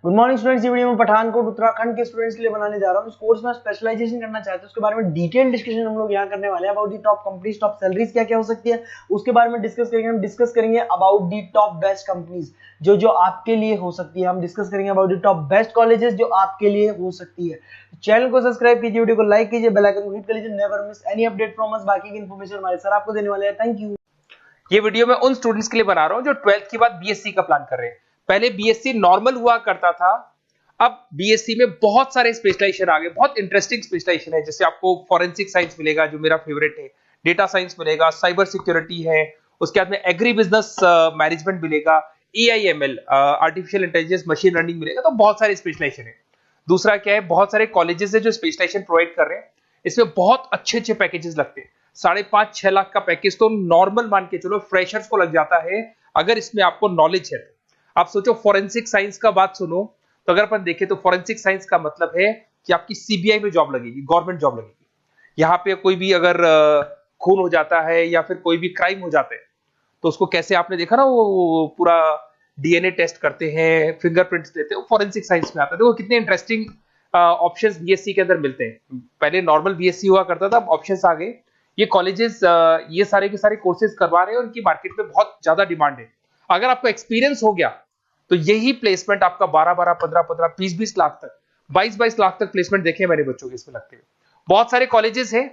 Good morning students. ये video में पठानकोट उत्तराखंड के स्टूडेंट्स के लिए बनाने जा रहा हूँ। इस कोर्स में स्पेशलाइजेशन करना चाहते हैं उसके बारे में डिटेल डिस्कशन हम लोग यहाँ करने वाले हैं। About the top companies, top salaries क्या क्या हो सकती है उसके बारे में डिस्कस करेंगे। हम डिस्कस करेंगे about the top best companies जो जो आपके लिए हो सकती है। हम डिस्कस करेंगे about the top best colleges जो आपके लिए हो सकती है। चैनल को सब्सक्राइब कीजिए, वीडियो को लाइक कीजिए, बेल आइकन को हिट कर लीजिए, never miss any update from us. बाकी की इन्फॉर्मेशन हमारे सर आपको देने वाले हैं। Thank you. ये वीडियो मैं उन स्टूडेंट्स के लिए बना रहा हूं जो 12th के बाद बीएससी का प्लान कर रहे हैं। पहले बीएससी नॉर्मल हुआ करता था, अब बीएससी में बहुत सारे स्पेशलाइजेशन आ गए, बहुत इंटरेस्टिंग स्पेशलाइजेशन है। जैसे आपको फॉरेंसिक साइंस मिलेगा जो मेरा फेवरेट है, डेटा साइंस मिलेगा, साइबर सिक्योरिटी है, उसके बाद में एग्री बिजनेस मैनेजमेंट मिलेगा, AIML artificial intelligence machine learning मिलेगा। तो बहुत सारे स्पेशलाइजेशन है। दूसरा क्या है, बहुत सारे कॉलेजेस है जो स्पेशलाइजेशन प्रोवाइड कर रहे हैं। इसमें बहुत अच्छे अच्छे पैकेजेस लगते हैं। 5.5-6 लाख का पैकेज तो नॉर्मल मान के चलो फ्रेशर्स को लग जाता है, अगर इसमें आपको नॉलेज है तो। आप सोचो फॉरेंसिक साइंस का बात सुनो, तो अगर अपन देखें तो फॉरेंसिक साइंस का मतलब है कि आपकी सीबीआई में जॉब लगेगी, गवर्नमेंट जॉब लगेगी। यहाँ पे कोई भी अगर खून हो जाता है या फिर कोई भी क्राइम हो जाता है तो उसको कैसे, आपने देखा ना वो पूरा डीएनए टेस्ट करते हैं, फिंगरप्रिंट्स लेते हैं, वो फॉरेंसिक साइंस में आता है। देखो कितने इंटरेस्टिंग ऑप्शंस बीएससी के अंदर मिलते हैं। पहले नॉर्मल बीएससी हुआ करता था, अब ऑप्शंस आ गए। ये कॉलेजेस ये सारे के सारे कोर्सेज करवा रहे हैं और इनकी मार्केट में बहुत ज्यादा डिमांड है। अगर आपको एक्सपीरियंस हो गया तो यही प्लेसमेंट आपका 12-12, 15-15, 20-20 लाख तक, 22-22 लाख तक प्लेसमेंट देखे मैंने बच्चों के इसमें लगते हुए। बहुत सारे कॉलेजेस हैं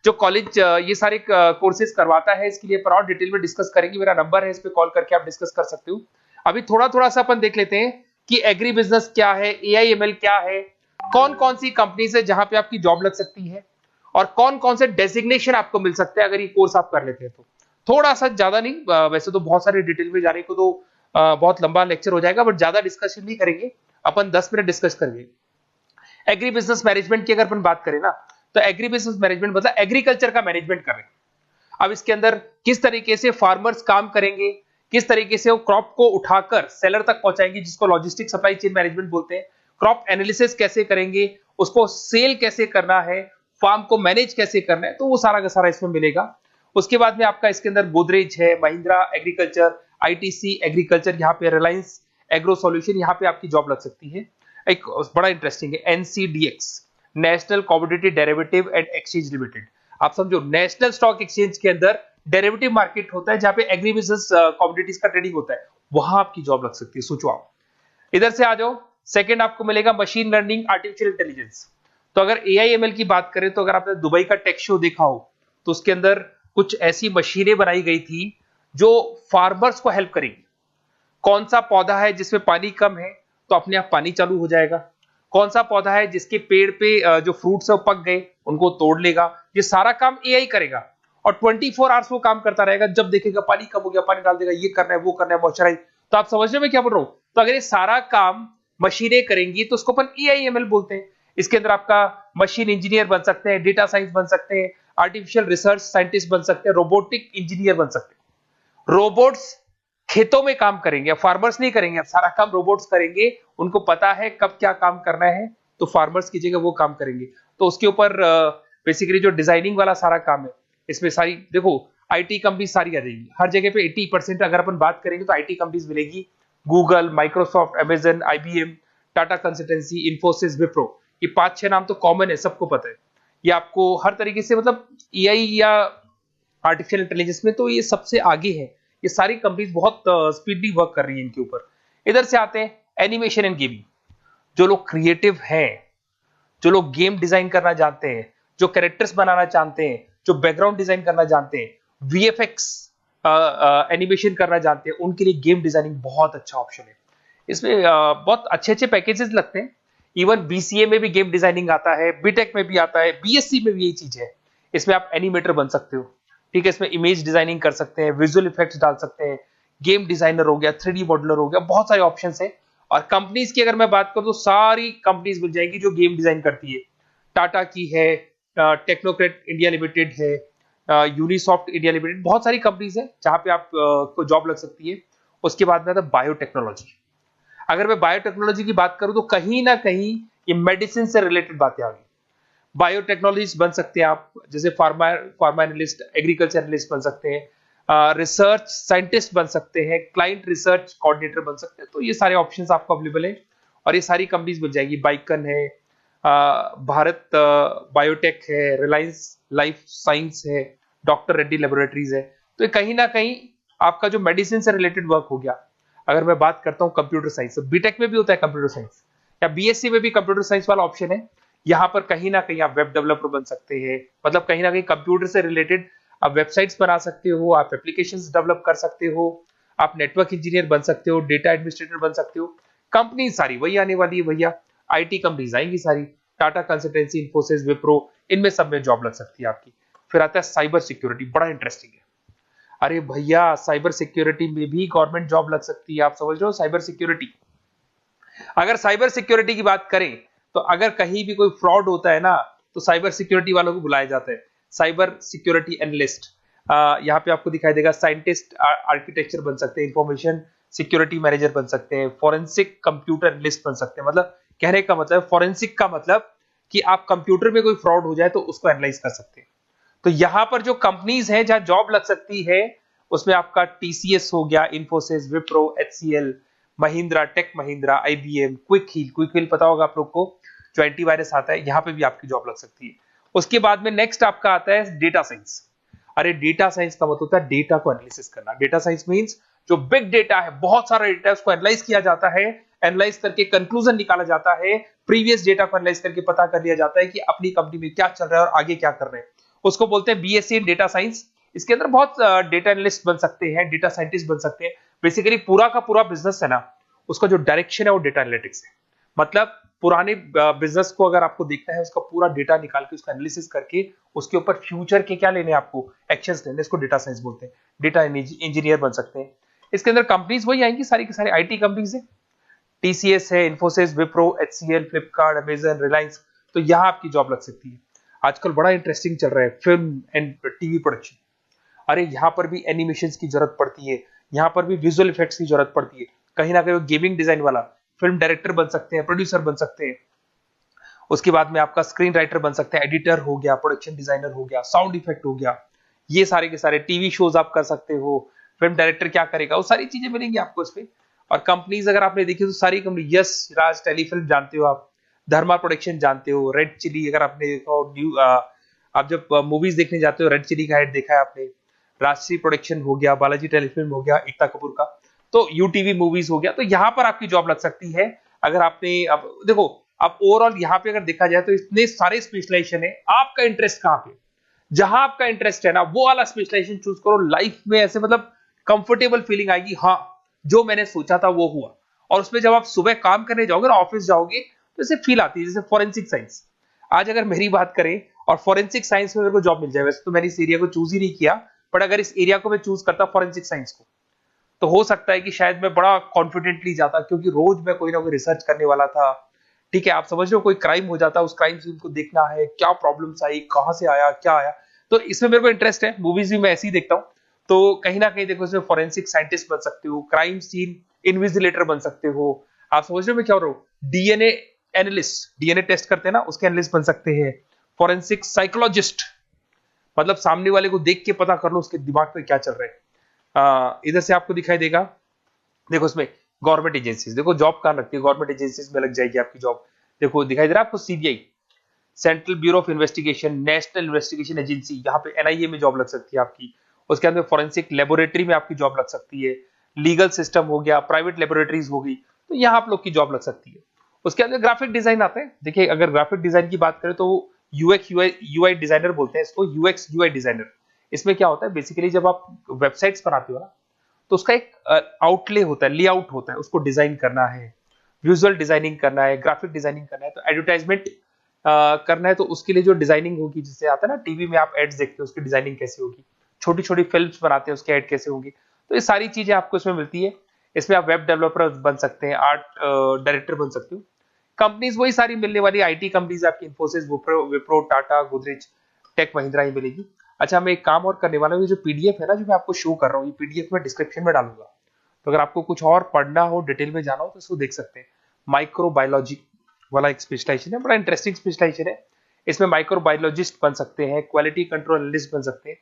जो कॉलेज ये सारे कोर्सेज करवाता है। इसके लिए पर और डिटेल में डिस्कस करेंगे। मेरा नंबर है, इस पे कॉल करके आप डिस्कस कर सकते हो। अभी थोड़ा थोड़ा सा अपन देख लेते हैं कि एग्री बिजनेस क्या है, एआईएमएल क्या है, कौन कौन सी कंपनीज है जहां पे आपकी जॉब लग सकती है, और कौन कौन से डेजिग्नेशन आपको मिल सकते हैं अगर ये कोर्स आप कर लेते हैं तो। थोड़ा सा, ज्यादा नहीं, वैसे तो बहुत सारे डिटेल में जाने को तो बहुत लंबा लेक्चर हो जाएगा, बट ज्यादा डिस्कशन नहीं करेंगे अपन, 10 मिनट डिस्कस करेंगे। एग्री बिजनेस मैनेजमेंट की अगर अपन बात करें ना, तो एग्री बिजनेस मैनेजमेंट मतलब एग्रीकल्चर का मैनेजमेंट कर रहे हैं। अब इसके अंदर किस तरीके से फार्मर्स काम करेंगे, किस तरीके से वो क्रॉप को उठाकर सेलर तक पहुंचाएंगे, जिसको लॉजिस्टिक सप्लाई चेन मैनेजमेंट बोलते हैं। क्रॉप एनालिसिस कैसे करेंगे, उसको सेल कैसे करना है, फार्म को मैनेज कैसे करना है, तो वो सारा का सारा इसमें मिलेगा। उसके बाद में आपका इसके अंदर गोदरेज है, महिंद्रा एग्रीकल्चर, आईटीसी एग्रीकल्चर, यहाँ पे रिलायंस एग्रो सॉल्यूशन, यहाँ पे आपकी जॉब लग सकती है। एक बड़ा इंटरेस्टिंग है NCDEX, national commodity derivative and exchange limited. आप समझो, नेशनल स्टॉक एक्सचेंज के अंदर डेरिवेटिव मार्केट होता है जहां पे एग्री बिजनेस कमोडिटीज का ट्रेडिंग होता है, वहां आपकी जॉब लग सकती है। सोचो आप, इधर से आ जाओ। सेकंड आपको मिलेगा मशीन लर्निंग आर्टिफिशियल इंटेलिजेंस। तो अगर एआईएमएल की बात करें तो अगर आपने दुबई का टेक शो देखा हो तो उसके अंदर कुछ ऐसी मशीनें बनाई गई थी जो फार्मर्स को हेल्प करेंगी। कौन सा पौधा है जिसमें पानी कम है तो अपने आप पानी चालू हो जाएगा, कौन सा पौधा है जिसके पेड़ पे जो फ्रूट्स है वो पक गए उनको तोड़ लेगा, ये सारा काम एआई करेगा। और 24 आवर्स वो काम करता रहेगा, जब देखेगा पानी कम हो गया पानी डाल देगा, ये करना है वो करना है, मॉइस्चराइज। तो आप समझ रहे हो मैं क्या बोल रहा हूं। तो अगर ये सारा काम मशीनें करेंगी तो उसको अपन एआईएमएल बोलते हैं। इसके अंदर आपका मशीन इंजीनियर बन सकते हैं, डेटा साइंस बन सकते हैं, आर्टिफिशियल रिसर्च साइंटिस्ट बन सकते हैं, रोबोटिक इंजीनियर बन सकते हैं। रोबोट्स खेतों में काम करेंगे, फार्मर्स नहीं करेंगे, अब सारा काम रोबोट्स करेंगे। उनको पता है कब क्या काम करना है, तो फार्मर्स की जगह वो काम करेंगे। तो उसके ऊपर बेसिकली जो डिजाइनिंग वाला सारा काम है, इसमें सारी देखो आईटी कंपनी सारी आ जाएगी। हर जगह पे 80% अगर अपन बात करेंगे तो आईटी कंपनीज मिलेगी। Google, Microsoft, Amazon, IBM, Tata consultancy, Infosys, Wipro, ये 5-6 नाम तो कॉमन है, सबको पता है। ये आपको हर तरीके से, मतलब एआई या आर्टिफिशियल इंटेलिजेंस में तो ये सबसे आगे है। ये सारी कंपनीज बहुत स्पीडली वर्क कर रही है इनके ऊपर। इधर से आते हैं एनिमेशन एंड गेमिंग। जो लोग क्रिएटिव हैं, जो लोग गेम डिजाइन करना जानते हैं, जो कैरेक्टर्स बनाना चाहते हैं, जो बैकग्राउंड डिजाइन करना जानते हैं, वीएफएक्स एनिमेशन करना जानते हैं, उनके लिए गेम डिजाइनिंग बहुत अच्छा ऑप्शन है। इसमें बहुत अच्छे अच्छे पैकेजेस लगते हैं। इवन बीसीए में भी गेम डिजाइनिंग आता है, बीटेक में भी आता है, बीएससी में भी यही चीज है। इसमें आप एनिमेटर बन सकते हो, ठीक है। इसमें इमेज डिजाइनिंग कर सकते हैं, विजुअल इफेक्ट्स डाल सकते हैं, गेम डिजाइनर हो गया, 3D मॉडलर हो गया, बहुत सारे ऑप्शंस हैं। और कंपनीज की अगर मैं बात करूं तो सारी कंपनीज मिल जाएंगी जो गेम डिजाइन करती है। टाटा की है, टेक्नोक्रेट इंडिया लिमिटेड है, यूनिसॉफ्ट इंडिया लिमिटेड, बहुत सारी कंपनीज है जहां पे आप को जॉब लग सकती है। उसके बाद में आता है बायोटेक्नोलॉजी। अगर मैं बायोटेक्नोलॉजी की बात करूं तो कहीं ना कहीं ये मेडिसिन से रिलेटेड बातें आ गई। बायोटेक्नोलॉजिस्ट बन सकते हैं आप, जैसे फार्मा एनालिस्ट, एग्रीकल्चर एनालिस्ट बन सकते हैं, रिसर्च साइंटिस्ट बन सकते हैं, क्लाइंट रिसर्च कोऑर्डिनेटर बन सकते हैं। तो ये सारे ऑप्शंस आपको अवेलेबल है। और ये सारी कंपनीज मिल जाएगी, बाइकन है, भारत बायोटेक है, रिलायंस लाइफ साइंस है, डॉक्टर रेड्डी लेबोरेटरीज है। तो ये कहीं ना कहीं आपका जो मेडिसिन से रिलेटेड वर्क हो गया। अगर मैं बात करता हूँ कंप्यूटर साइंस, तो बीटेक में भी होता है कंप्यूटर साइंस, या बीएससी में भी कंप्यूटर साइंस वाला ऑप्शन है। यहाँ पर कहीं ना कहीं आप वेब डेवलपर बन सकते हैं, मतलब कहीं ना कहीं कंप्यूटर से रिलेटेड आप वेबसाइट्स बना सकते हो, आप एप्लीकेशंस डेवलप कर सकते हो, आप नेटवर्क इंजीनियर बन सकते हो, डेटा एडमिनिस्ट्रेटर बन सकते हो। कंपनी सारी वही आने वाली है भैया, आईटी कंपनीज आएंगी सारी, टाटा कंसल्टेंसी, इन्फोसिस, विप्रो, इनमें सब में जॉब लग सकती है आपकी। फिर आता है साइबर सिक्योरिटी, बड़ा इंटरेस्टिंग है। अरे भैया साइबर सिक्योरिटी में भी गवर्नमेंट जॉब लग सकती है, आप समझ रहे हो? साइबर सिक्योरिटी, अगर साइबर सिक्योरिटी की बात करें तो अगर कहीं भी कोई फ्रॉड होता है ना, तो साइबर सिक्योरिटी वालों को बुलाया जाता है, साइबर सिक्योरिटी एनालिस्ट। यहाँ पे आपको दिखाई देगा, साइंटिस्ट आर्किटेक्चर बन सकते हैं, इंफॉर्मेशन सिक्योरिटी मैनेजर बन सकते हैं, फॉरेंसिक कंप्यूटर एनालिस्ट बन सकते हैं। मतलब कहने का मतलब, फॉरेंसिक का मतलब कि आप कंप्यूटर में कोई फ्रॉड हो जाए तो उसको एनालाइज कर सकते हैं। तो यहां पर जो कंपनीज हैं जहां जॉब लग सकती है, उसमें आपका टीसीएस हो गया, इन्फोसिस, विप्रो, एचसीएल, महिंद्रा, टेक महिंद्रा, आईबीएम, क्विक हील पता होगा आप लोग को, जो एंटीवायरस आता है, यहां पे भी आपकी जॉब लग सकती है। उसके बाद में नेक्स्ट आपका आता है डेटा साइंस। अरे डेटा साइंस का मतलब होता है डेटा को एनालिसिस करना। डेटा साइंस मींस जो बिग डेटा है, बहुत सारा डेटा है, उसको एनालाइज किया जाता है, एनालाइज करके कंक्लूजन निकाला जाता है, प्रीवियस डेटा को एनालाइज करके पता कर लिया जाता है कि अपनी कंपनी में क्या चल रहा है और आगे क्या कर रहे हैं। उसको बोलते हैं बीएससी इन डेटा साइंस। इसके अंदर बहुत डेटा एनालिस्ट बन सकते हैं, डेटा साइंटिस्ट बन सकते हैं। बेसिकली पूरा का पूरा बिजनेस है ना, उसका जो डायरेक्शन है वो डेटा एनालिटिक्स है। मतलब पुराने बिजनेस को अगर आपको देखना है, उसका पूरा डेटा निकाल के उसका एनालिसिस करके उसके ऊपर फ्यूचर के क्या लेने हैं आपको, एक्शंस लेने, इसको डेटा साइंस बोलते हैं। डेटा इंजीनियर बन सकते हैं। इसके अंदर कंपनीज वही आएंगी, सारी की सारी आईटी कंपनीज है, टीसीएस है, इन्फोसिस, विप्रो, एचसीएल, फ्लिपकार्ट, अमेजन, रिलायंस। तो यहां आपकी जॉब लग सकती है। आजकल बड़ा इंटरेस्टिंग चल रहा है फिल्म एंड टीवी प्रोडक्शन। अरे यहाँ पर भी एनिमेशंस की जरूरत पड़ती है, यहाँ पर भी विजुअल इफेक्ट्स की जरूरत पड़ती है। कहीं ना कहीं गेमिंग डिजाइन वाला फिल्म डायरेक्टर बन सकते हैं, प्रोड्यूसर बन सकते हैं। उसके बाद में आपका स्क्रीन राइटर बन सकते हैं, एडिटर हो गया, प्रोडक्शन डिजाइनर हो गया, साउंड इफेक्ट हो गया, ये सारे के सारे टीवी शोज आप कर सकते हो। फिल्म डायरेक्टर क्या करेगा, वो सारी चीजें मिलेंगी आपको इसमें। और कंपनीज अगर आपने देखी तो सारी कंपनी, यस राज टेलीफिल्म जानते हो आप, धर्मा प्रोडक्शन जानते हो, रेड चिली अगर आपने आप जब मूवीज देखने जाते हो, रेड चिली का हेड देखा है आपने, राजश्री प्रोडक्शन हो गया, बालाजी टेलीफिल्म हो गया, एकता कपूर का, तो यूटीवी मूवीज हो गया। तो यहां पर आपकी जॉब लग सकती है। अगर आपने, अब देखो, अब ओवरऑल यहाँ पे अगर देखा जाए तो इतने सारे स्पेशलाइजेशन है, आपका इंटरेस्ट कहाँ पे, जहां आपका इंटरेस्ट है ना, वो वाला स्पेशलाइजेशन चूज करो। लाइफ में ऐसे मतलब कंफर्टेबल फीलिंग आएगी, हाँ जो मैंने सोचा था वो हुआ। और उसमें जब आप सुबह काम करने जाओगे ना, ऑफिस जाओगे, तो ऐसे फील आती है जैसे फॉरेंसिक साइंस। आज अगर मेरी बात करें और फॉरेंसिक साइंस में मेरे को जॉब मिल जाए, वैसे तो मैंने इस एरिया को चूज ही नहीं किया, बट अगर इस एरिया को मैं चूज करता फॉरेंसिक साइंस को, तो हो सकता है कि शायद मैं बड़ा कॉन्फिडेंटली जाता, क्योंकि रोज मैं कोई ना कोई रिसर्च करने वाला था। ठीक है, आप समझ रहे हो, कोई क्राइम हो जाता, उस क्राइम सीन को देखना है, क्या प्रॉब्लम्स आई, कहां से आया, क्या आया। तो इसमें मेरे को इंटरेस्ट है, मूवीज भी मैं ऐसे ही देखता हूँ। तो कहीं ना कहीं देखो, इसमें फॉरेंसिक साइंटिस्ट बन सकते हो, क्राइम सीन इन्विजिलेटर बन सकते हो। आप समझ रहे हो मैं क्या हो रहा हूँ, डीएनए एनालिस्ट, डीएनए टेस्ट करते हैं ना, उसके एनालिस्ट बन सकते हैं। फॉरेंसिक साइकोलॉजिस्ट, मतलब सामने वाले को देख के पता कर लो उसके दिमाग में क्या चल रहा है। इधर से आपको दिखाई देगा, देखो इसमें गवर्नमेंट एजेंसीज, देखो जॉब कहां लगती है, गवर्नमेंट एजेंसीज में लग जाएगी आपकी जॉब। देखो दिखाई दे रहा है आपको, CBI, central bureau of investigation, national investigation agency, यहाँ पे एनआईए में जॉब लग सकती है आपकी। उसके अंदर फॉरेंसिक लेबोरेटरी में आपकी जॉब लग सकती है। लीगल सिस्टम हो गया, प्राइवेट लेबोरेटरीज हो गई, तो यहाँ आप लोग की जॉब लग सकती है। उसके अंदर ग्राफिक डिजाइन आते हैं। देखिए अगर ग्राफिक डिजाइन की बात करें तो यूएक्स यूआई डिजाइनर बोलते हैं इसको, यूएक्स यूआई डिजाइनर। इसमें क्या होता है, बेसिकली जब आप वेबसाइट्स बनाते हो ना, तो उसका एक आउटले होता है, लेआउट होता है, उसको डिजाइन करना है, विजुअल डिजाइनिंग करना है, ग्राफिक डिजाइनिंग करना है, तो एडवर्टाइजमेंट करना है, तो उसके लिए जो डिजाइनिंग होगी, जिससे आता है ना टीवी में आप एड्स देखते हो, उसकी डिजाइनिंग कैसे होगी, छोटी छोटी फिल्म्स बनाते हैं उसके एड कैसे होंगी, तो ये सारी चीजें आपको इसमें मिलती है। इसमें आप वेब डेवलपर बन सकते हैं, आर्ट डायरेक्टर बन सकते हो। कंपनीज वही सारी मिलने वाली, आईटी कंपनीज आपकी, इन्फोसिस, विप्रो, टाटा, गोदरेज, टेक महिंद्रा ही मिलेगी। अच्छा, मैं एक काम और करने वाला हूँ, ये जो पीडीएफ है ना जो मैं आपको शो कर रहा हूँ, ये पीडीएफ में डिस्क्रिप्शन में डालूंगा, तो अगर आपको कुछ और पढ़ना हो, डिटेल में जाना हो, तो इसको देख सकते हैं। माइक्रोबायोलॉजी वाला एक स्पेशलाइजेशन है, बड़ा इंटरेस्टिंग स्पेशलाइजेशन है। इसमें माइक्रोबायोलॉजिस्ट बन सकते हैं, क्वालिटी कंट्रोल एनालिस्ट बन सकते हैं,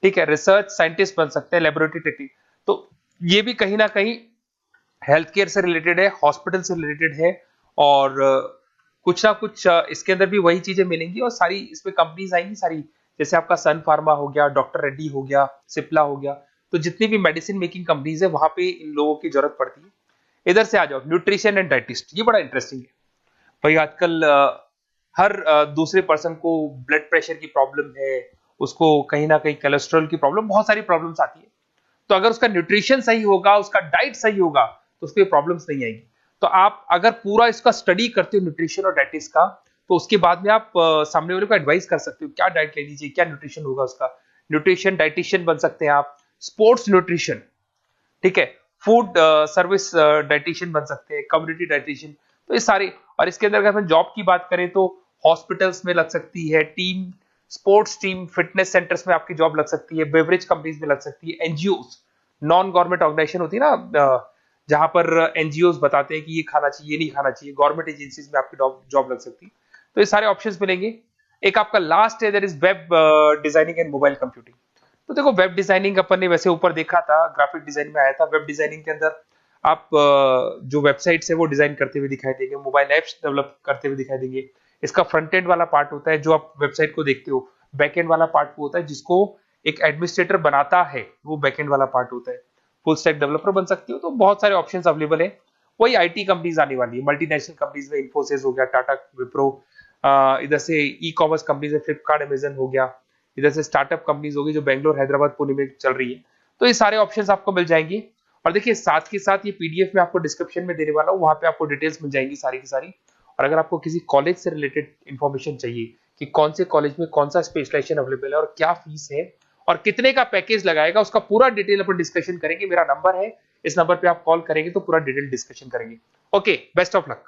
ठीक है, रिसर्च साइंटिस्ट बन सकते हैं, लेबोरेटरी टेक्निक। तो ये भी कहीं ना कहीं हेल्थ केयर से रिलेटेड है, हॉस्पिटल से रिलेटेड है, और कुछ ना कुछ इसके अंदर भी वही चीजें मिलेंगी और सारी इसमें कंपनीज आएंगी सारी, जैसे आपका सन फार्मा हो गया, डॉक्टर रेड्डी हो गया, सिप्ला हो गया, तो जितनी भी मेडिसिन मेकिंग कंपनीज है वहां पे इन लोगों की जरूरत पड़ती है। इधर से आ जाओ, न्यूट्रिशन एंड डाइटिस्ट, ये बड़ा इंटरेस्टिंग है भाई। आजकल हर दूसरे पर्सन को ब्लड प्रेशर की प्रॉब्लम है, उसको कहीं ना कहीं कोलेस्ट्रॉल की प्रॉब्लम, बहुत सारी प्रॉब्लम्स आती है। तो अगर उसका न्यूट्रिशन सही होगा, उसका डाइट सही होगा, तो उसको ये प्रॉब्लम्स नहीं आएगी। तो आप अगर पूरा इसका स्टडी करते हो न्यूट्रिशन और डाइटिस का, तो उसके बाद में आप सामने वाले को एडवाइस कर सकते हो क्या डाइट लेनी चाहिए, क्या न्यूट्रिशन होगा उसका। न्यूट्रिशन डाइटिशियन बन सकते हैं आप, स्पोर्ट्स न्यूट्रिशन, ठीक है, फूड सर्विस डाइटिशियन बन सकते हैं, कम्युनिटी डाइटिशियन, तो ये सारे। और इसके अंदर अगर हम जॉब की बात करें तो हॉस्पिटल्स में लग सकती है, team sports team fitness centres में आपकी जॉब लग सकती है, बेवरेज कंपनीज में लग सकती है, एनजीओस नॉन गवर्नमेंट ऑर्गेनाइजेशन होती है ना, जहां पर एनजीओस बताते हैं कि ये खाना चाहिए, ये नहीं खाना चाहिए, गवर्नमेंट एजेंसीज में आपकी जॉब लग सकती है। तो ये सारे ऑप्शंस मिलेंगे। एक आपका लास्ट है, that is web designing and mobile computing. तो देखो वेब डिजाइनिंग अपन ने वैसे ऊपर देखा था, ग्राफिक डिजाइन में आया था। वेब डिजाइनिंग के अंदर आप जो वेबसाइट्स है वो डिजाइन करते हुए दिखाई देंगे, मोबाइल एप्स डेवलप करते हुए दिखाई देंगे। इसका फ्रंट एंड वाला पार्ट होता है जो आप वेबसाइट को देखते हो, बैक एंड वाला पार्ट वो होता है जिसको एक एडमिनिस्ट्रेटर बनाता है, वो बैक एंड वाला पार्ट होता है। फुल स्टैक डेवलपर बन सकते हो। तो बहुत सारे ऑप्शंस अवेलेबल है। वही आईटी कंपनीज आने वाली है, मल्टीनेशनल कंपनीज में इन्फोसिस हो गया, टाटा, विप्रो, इधर से ई कॉमर्स कंपनीज में फ्लिपकार्ट, अमेजन हो गया, इधर से स्टार्टअप कंपनीज होगी जो बेंगलोर, हैदराबाद, पुणे में चल रही है। तो ये सारे ऑप्शंस आपको मिल जाएंगे। और देखिए साथ के साथ ये पीडीएफ में आपको डिस्क्रिप्शन में देने वाला हूँ, वहां पे आपको डिटेल्स मिल जाएंगी सारी की सारी। और अगर आपको किसी कॉलेज से रिलेटेड इन्फॉर्मेशन चाहिए कि कौन से कॉलेज में कौन सा स्पेशलाइजेशन अवेलेबल है और क्या फीस है और कितने का पैकेज लगाएगा, उसका पूरा डिटेल अपन डिस्कशन करेंगे। मेरा नंबर है, इस नंबर पे आप कॉल करेंगे तो पूरा डिटेल डिस्कशन करेंगे। Okay, best of luck.